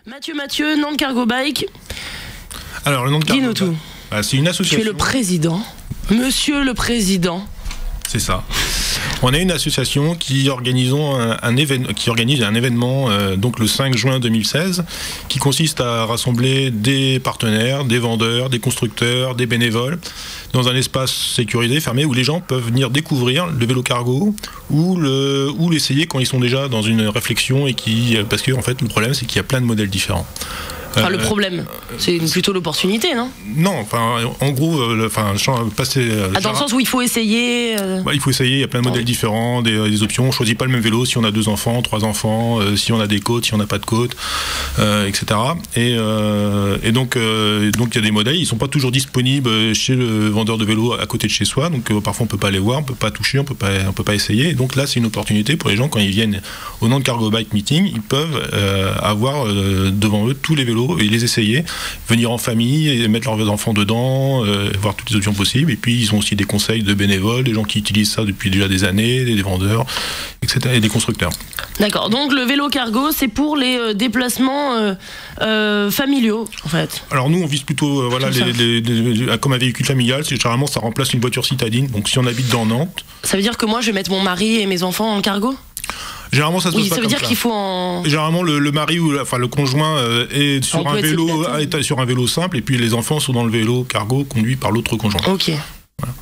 Mathieu, Nantes Cargo Bike. Alors, le Nantes Cargo Dis-nous tout. C'est une association. Tu es le président. Monsieur le président. C'est ça. On a une association qui organise un événement donc le 5 juin 2016 qui consiste à rassembler des partenaires, des vendeurs, des constructeurs, des bénévoles dans un espace sécurisé, fermé, où les gens peuvent venir découvrir le vélo cargo ou l'essayer quand ils sont déjà dans une réflexion parce que en fait le problème c'est qu'il y a plein de modèles différents. Le problème, c'est plutôt l'opportunité, non? Non, en gros, passer. Dans le sens où il faut essayer. Il faut essayer. Il y a plein de modèles différents, des options. On choisit pas le même vélo si on a 2 enfants, 3 enfants, si on a des côtes, si on n'a pas de côtes, etc. Et donc il y a des modèles. Ils sont pas toujours disponibles chez le vendeur de vélo à côté de chez soi. Donc parfois on peut pas les voir, on peut pas toucher, on peut pas essayer. Et donc là, c'est une opportunité pour les gens quand ils viennent au Nantes Cargo Bike Meeting, ils peuvent avoir devant eux tous les vélos et les essayer, venir en famille et mettre leurs enfants dedans, voir toutes les options possibles. Et puis ils ont aussi des conseils de bénévoles, des gens qui utilisent ça depuis déjà des années, des vendeurs, etc. et des constructeurs. D'accord, donc le vélo cargo c'est pour les déplacements familiaux en fait. Alors nous on vise plutôt comme un véhicule familial, généralement ça remplace une voiture citadine, donc si on habite dans Nantes. Ça veut dire que moi je vais mettre mon mari et mes enfants en cargo? Généralement, ça se passe pas comme ça. Oui, ça veut dire qu'il faut en... Généralement, le mari ou le conjoint est sur un vélo simple, et puis les enfants sont dans le vélo cargo conduit par l'autre conjoint. Ok. Voilà.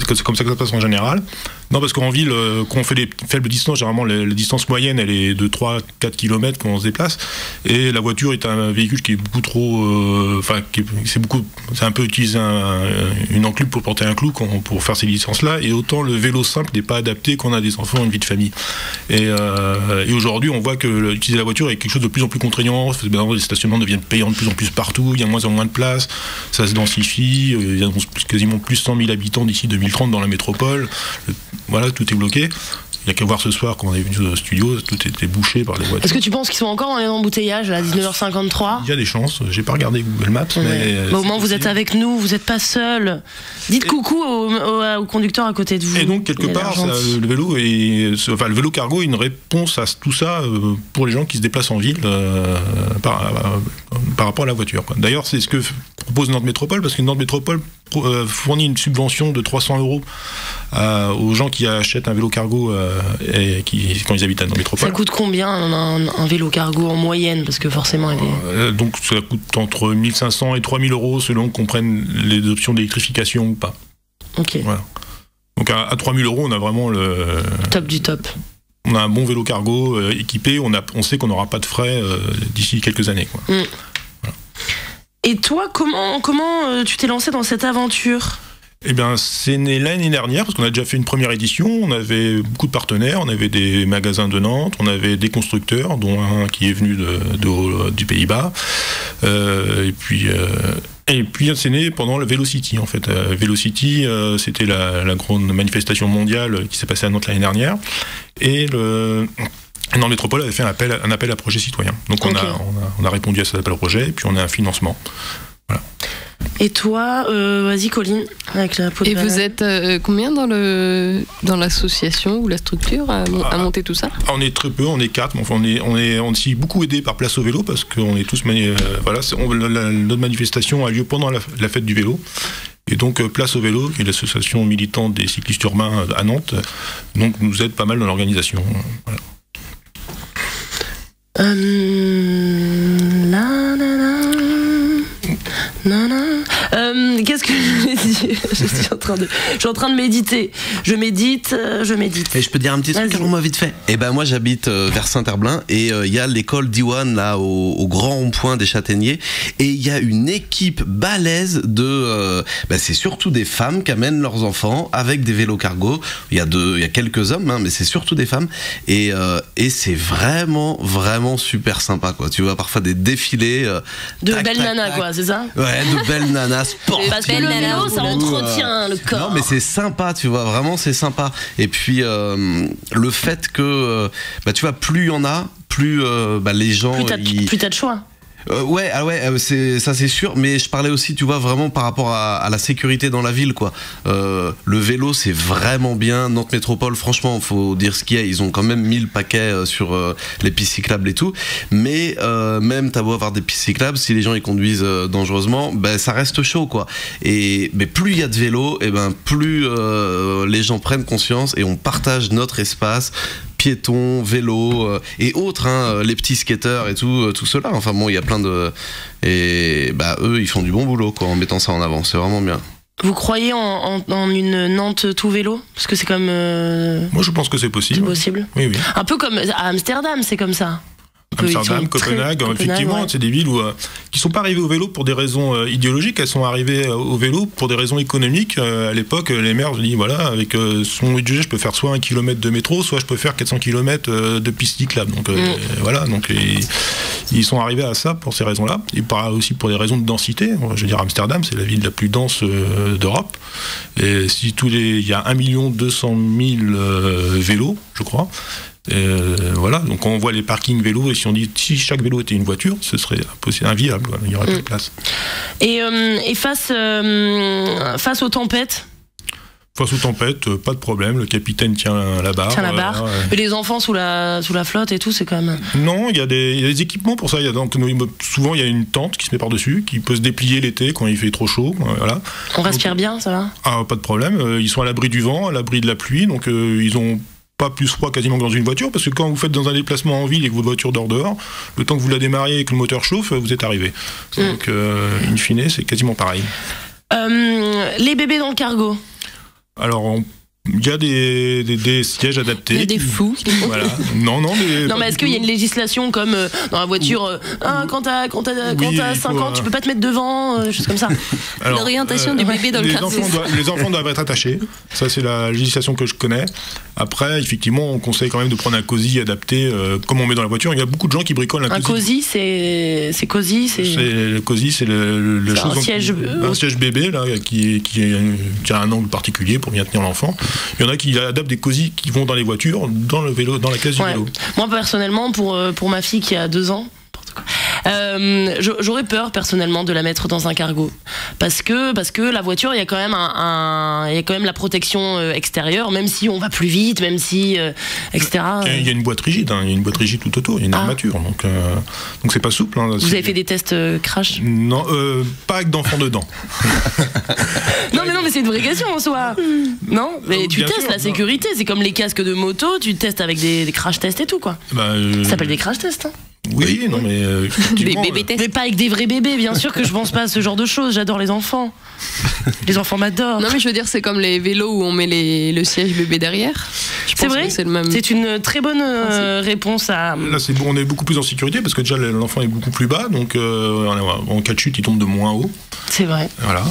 C'est comme ça que ça se passe en général. Non, parce qu'en ville, quand on fait des faibles distances, généralement la distance moyenne elle est de 3-4 km quand on se déplace, et la voiture est un véhicule qui est beaucoup trop c'est un peu utiliser une enclume pour porter un clou pour faire ces distances là, et autant le vélo simple n'est pas adapté quand on a des enfants et une vie de famille, et aujourd'hui on voit que utiliser la voiture est quelque chose de plus en plus contraignant. Les stationnements deviennent payants de plus en plus partout, il y a moins en moins de place, ça se densifie, il y a quasiment plus de 100 000 habitants d'ici 2030 dans la métropole. Voilà, tout est bloqué. Il n'y a qu'à voir ce soir quand on est venu au studio, tout était bouché par les voitures. Est-ce que tu penses qu'ils sont encore dans les embouteillages à 19h53? Il y a des chances, j'ai pas regardé Google Maps, mais au moment où vous êtes avec nous, vous n'êtes pas seul. Dites coucou au conducteur à côté de vous. Et donc quelque part, le vélo cargo est une réponse à tout ça pour les gens qui se déplacent en ville par rapport à la voiture. D'ailleurs, c'est ce que propose Nantes Métropole, parce que Nantes Métropole fournit une subvention de 300 € aux gens qui achètent un vélo cargo quand ils habitent à Nantes Métropole. Ça coûte combien un vélo cargo en moyenne? Parce que forcément donc ça coûte entre 1500 et 3000 € selon qu'on prenne les options d'électrification ou pas. Ok. Voilà. Donc à 3000 € on a vraiment le top du top. On a un bon vélo cargo équipé, on sait qu'on n'aura pas de frais d'ici quelques années, quoi. Voilà. Et toi, comment tu t'es lancé dans cette aventure? Eh bien, c'est né l'année dernière, parce qu'on a déjà fait une première édition, on avait beaucoup de partenaires, on avait des magasins de Nantes, on avait des constructeurs, dont un qui est venu du Pays-Bas, et puis c'est né pendant le Vélocity, en fait. Vélocity, c'était la grande manifestation mondiale qui s'est passée à Nantes l'année dernière, et Nantes Métropole avait fait un appel à projet citoyen. Donc on a répondu à cet appel à projet, et puis on a un financement. Voilà. Et toi, vas-y Colline, avec la peau de banane. Vous êtes combien dans l'association ou la structure à monter tout ça? On est très peu, on est 4, mais enfin on s'y beaucoup aidé par Place au Vélo, parce qu'on est tous notre manifestation a lieu pendant la fête du vélo. Et donc Place au Vélo, qui est l'association militante des cyclistes urbains à Nantes, donc nous aide pas mal dans l'organisation. Voilà. Qu'est-ce que je voulais dire? Je suis en train de méditer. Je médite. Et je peux dire un petit truc avant moi vite fait. Et ben moi j'habite vers Saint-Herblain, et il y a l'école Diwan là au grand rond-point des Châtaigniers, et il y a une équipe balèze c'est surtout des femmes qui amènent leurs enfants avec des vélos cargo. Il y a quelques hommes, mais c'est surtout des femmes, et c'est vraiment super sympa, quoi. Tu vois parfois des défilés de belles nanas, quoi, c'est ça? Ouais, de belles nanas sportives. Parce que le vélo, ça entretient le corps. Non, mais c'est sympa, tu vois, vraiment c'est sympa. Et puis le fait que tu vois, plus il y en a, plus les gens plus t'as de choix. Ouais, ça c'est sûr, mais je parlais aussi, tu vois, vraiment par rapport à la sécurité dans la ville, quoi. Le vélo, c'est vraiment bien. Nantes Métropole, franchement, faut dire ce qu'il y a, ils ont quand même mis le paquet sur les pistes cyclables et tout. Mais même t'as beau avoir des pistes cyclables, si les gens ils conduisent dangereusement, ben ça reste chaud, quoi. Mais plus il y a de vélos, et ben plus les gens prennent conscience et on partage notre espace. Piétons, vélos et autres, hein, les petits skateurs et tout cela. Enfin bon, il y a plein de... Et bah eux, ils font du bon boulot, quoi, en mettant ça en avant. C'est vraiment bien. Vous croyez en une Nantes tout vélo? Parce que c'est comme... Moi, je pense que c'est possible. C'est possible. Oui. Un peu comme à Amsterdam, c'est comme ça. Amsterdam, Copenhague, effectivement, ouais. C'est des villes qui ne sont pas arrivées au vélo pour des raisons idéologiques, elles sont arrivées au vélo pour des raisons économiques. À l'époque, les maires se disent, voilà, avec son budget, je peux faire soit 1 km de métro, soit je peux faire 400 km de piste cyclable. Donc voilà, donc ils sont arrivés à ça pour ces raisons-là. Et aussi pour des raisons de densité. Je veux dire, Amsterdam, c'est la ville la plus dense d'Europe. Et si il y a 1 200 000 vélos, je crois. Voilà, donc on voit les parkings vélos et si on dit si chaque vélo était une voiture, ce serait inviable, il n'y aurait plus de place. Et face aux tempêtes? Face aux tempêtes, pas de problème, le capitaine tient la barre. Et les enfants sous la flotte et tout, c'est quand même... Non, il y a des équipements pour ça. Souvent, il y a une tente qui se met par-dessus, qui peut se déplier l'été quand il fait trop chaud. Voilà. On respire bien, ça va? Pas de problème. Ils sont à l'abri du vent, à l'abri de la pluie, donc ils ont pas plus froid quasiment que dans une voiture, parce que quand vous faites dans un déplacement en ville et que votre voiture dort dehors, le temps que vous la démarriez et que le moteur chauffe, vous êtes arrivé. Donc, in fine, c'est quasiment pareil. Les bébés dans le cargo? Alors, il y a des sièges adaptés. Il y a des fous. Voilà. Non, mais est-ce qu'il y a une législation comme dans la voiture quand t'as 5 ans, tu peux pas te mettre devant, choses comme ça? L'orientation du bébé dans le cargo. Les enfants doivent être attachés. Ça, c'est la législation que je connais. Après, effectivement, on conseille quand même de prendre un cosy adapté, comme on met dans la voiture. Il y a beaucoup de gens qui bricolent un cosy. C'est cosy, le cosy, c'est un siège bébé là, qui a un angle particulier pour bien tenir l'enfant. Il y en a qui adaptent des cosy qui vont dans les voitures, dans le vélo, dans la case du vélo. Moi personnellement, pour ma fille qui a 2 ans, j'aurais peur personnellement de la mettre dans un cargo parce que la voiture, il y a quand même la protection extérieure, même si on va plus vite, même si etc. Il y a une boîte rigide, il y a une boîte rigide tout autour, il y a une armature, donc c'est pas souple. Vous avez fait des tests crash? Non, pas avec d'enfants dedans. non mais c'est une vraie question en soi. Non, mais tu testes la sécurité, c'est comme les casques de moto, tu testes avec des crash tests et tout, quoi. Ça s'appelle des crash tests, hein. Oui, non, mais des bébés tests. Mais pas avec des vrais bébés, bien sûr que je pense pas à ce genre de choses. J'adore les enfants. Les enfants m'adorent. Non, mais je veux dire, c'est comme les vélos où on met le siège bébé derrière. C'est vrai, c'est le même. C'est une très bonne réponse à. Là, c'est bon, on est beaucoup plus en sécurité parce que déjà l'enfant est beaucoup plus bas, donc en cas de chute, il tombe de moins haut. C'est vrai. Voilà.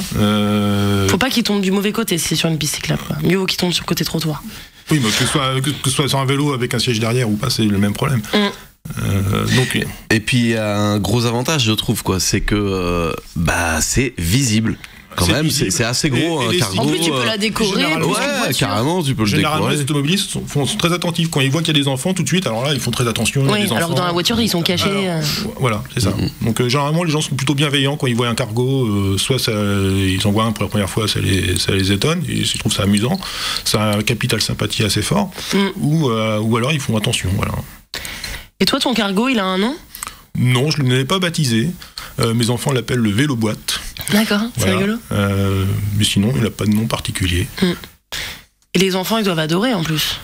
Faut pas qu'il tombe du mauvais côté si c'est sur une piste cyclable. Mieux vaut qu'il tombe sur le côté trottoir. Oui, mais que ce soit sur un vélo avec un siège derrière ou pas, c'est le même problème. Et puis il y a un gros avantage, je trouve, quoi, c'est que c'est visible. Quand même, c'est assez gros un cargo. En plus, tu peux la décorer. Ouais, carrément, tu peux le décorer. Généralement, les automobilistes sont très attentifs. Quand ils voient qu'il y a des enfants, tout de suite, alors là, ils font très attention. Oui, alors que dans la voiture, ils sont cachés. Voilà, c'est ça. Donc, généralement, les gens sont plutôt bienveillants quand ils voient un cargo. Soit ils en voient un pour la première fois, ça les étonne. Et je trouve ça amusant. Ça a un capital sympathie assez fort. Ou alors, ils font attention. Voilà. Et toi, ton cargo, il a un nom? Non, je ne l'avais pas baptisé. Mes enfants l'appellent le vélo-boîte. D'accord, c'est rigolo. Mais sinon, il n'a pas de nom particulier. Et les enfants, ils doivent adorer en plus.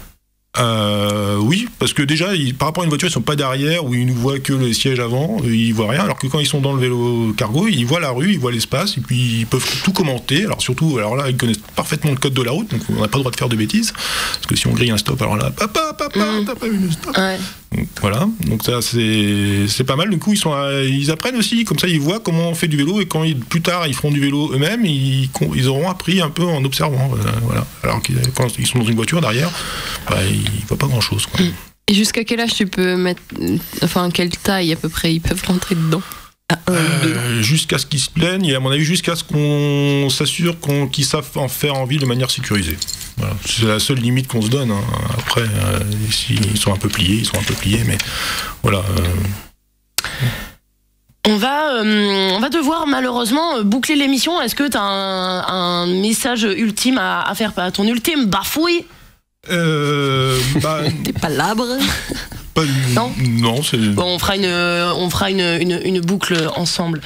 Oui, parce que déjà, par rapport à une voiture, ils sont pas derrière où ils ne voient que le siège avant, ils voient rien. Alors que quand ils sont dans le vélo cargo, ils voient la rue, ils voient l'espace, et puis ils peuvent tout commenter. Alors là, ils connaissent parfaitement le code de la route, donc on n'a pas le droit de faire de bêtises. Parce que si on grille un stop, alors là, papa, t'as pas vu le stop. Ouais. Donc, voilà, donc ça c'est pas mal. Du coup, ils apprennent aussi, comme ça, ils voient comment on fait du vélo, et quand plus tard ils feront du vélo eux-mêmes, ils auront appris un peu en observant. Voilà. Alors que quand ils sont dans une voiture derrière, ils voient pas grand-chose, quoi. Et jusqu'à quel âge tu peux mettre, quelle taille à peu près ils peuvent rentrer dedans? Jusqu'à ce qu'ils se plaignent, et à mon avis jusqu'à ce qu'on s'assure qu'ils savent en faire en ville de manière sécurisée. Voilà. C'est la seule limite qu'on se donne. Après, ils sont un peu pliés, mais voilà. On va devoir malheureusement boucler l'émission. Est-ce que t'as un message ultime à faire, pas ton ultime bafouille? T'es palabre. Non, c'est... Bon, on fera une boucle ensemble.